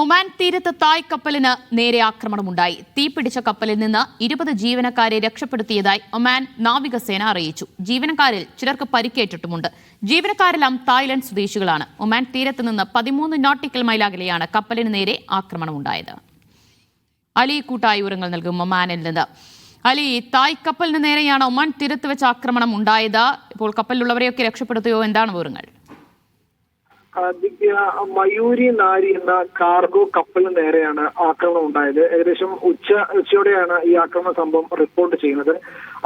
Oman തീരത്ത് തായ് കപ്പലിന് നേരെ ആക്രമണമുണ്ടായി. തീപിടിച്ച കപ്പലിൽ നിന്ന് 20 ജീവനക്കാരെ രക്ഷപ്പെടുത്തിയതായി ഒമാൻ നാവികസേന അറിയിച്ചു. ജീവനക്കാരിൽ ചിലർക്ക് പരിക്കേറ്റിട്ടുമുണ്ട്. ജീവനക്കാരെല്ലാം തായ്ലൻഡ് സ്വദേശികളാണ്. ഒമാൻ തീരത്ത് നിന്ന് 13 നോട്ടിക്കൽ മൈൽ അകലെയാണ് കപ്പലിന് നേരെ ആക്രമണമുണ്ടായത്. അലി കൂട്ടായി വിവരങ്ങൾ നൽകും ഒമാനിൽ നിന്ന്. അലി, തായ് കപ്പലിന് നേരെയാണ് ഒമാൻ തീരത്ത് വെച്ച് ആക്രമണം ഉണ്ടായത്. ഇപ്പോൾ കപ്പലിലുള്ളവരെയൊക്കെ രക്ഷപ്പെടുത്തിയോ? എന്താണ് വിവരങ്ങൾ? മയൂരി നാരി എന്ന കാർഗോ കപ്പലിന് നേരെയാണ് ആക്രമണം ഉണ്ടായത്. ഏകദേശം ഉച്ചയോടെയാണ് ഈ ആക്രമണ സംഭവം റിപ്പോർട്ട് ചെയ്യുന്നത്.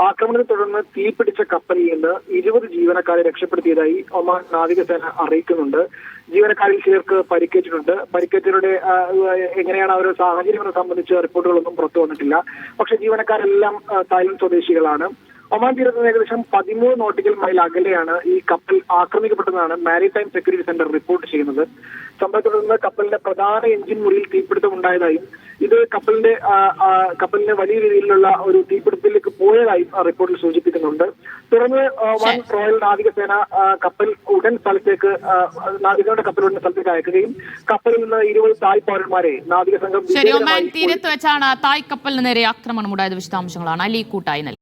ആക്രമണത്തെ തുടർന്ന് തീപിടിച്ച കപ്പലിൽ നിന്ന് 20 ജീവനക്കാരെ രക്ഷപ്പെടുത്തിയതായി ഒമാൻ നാവികസേന അറിയിക്കുന്നുണ്ട്. ജീവനക്കാരിൽ ചിലർക്ക് പരിക്കേറ്റിട്ടുണ്ട്. പരിക്കേറ്റവരുടെ എങ്ങനെയാണ് അവരുടെ സാഹചര്യങ്ങളെ സംബന്ധിച്ച് റിപ്പോർട്ടുകളൊന്നും പുറത്തു വന്നിട്ടില്ല. പക്ഷെ ജീവനക്കാരെല്ലാം തായ്ലൻഡ് സ്വദേശികളാണ്. ഒമാൻ തീരത്ത് ഏകദേശം 13 നോട്ടിക്കൽ മൈൽ അകലെയാണ് ഈ കപ്പൽ ആക്രമിക്കപ്പെട്ടതെന്നാണ് മാരിടൈം സെക്യൂരിറ്റി സെന്റർ റിപ്പോർട്ട് ചെയ്യുന്നത്. സംഭവത്തെ തുടർന്ന് കപ്പലിന്റെ പ്രധാന എഞ്ചിൻ മുറിയിൽ തീപിടുത്തം ഉണ്ടായതായും ഇത് കപ്പലിന് വലിയ രീതിയിലുള്ള ഒരു തീപിടുത്തത്തിലേക്ക് പോയതായും റിപ്പോർട്ടിൽ സൂചിപ്പിക്കുന്നുണ്ട്. തുടർന്ന് വൻ റോയൽ നാവികസേന കപ്പൽ ഉടൻ സ്ഥലത്തേക്ക് നാവികരുടെ കപ്പൽ ഉടൻ സ്ഥലത്തേക്ക് അയക്കുകയും കപ്പലിൽ നിന്ന് 20 തായ് പൗരന്മാരെ നാവിക സംഘം ഒമാൻ തീരത്ത് വെച്ചാണ് തായ് കപ്പലിന് നേരെ ആക്രമണം ഉണ്ടായത്. വിശദാംശങ്ങളാണ് അലി കൂട്ടായി നൽകി.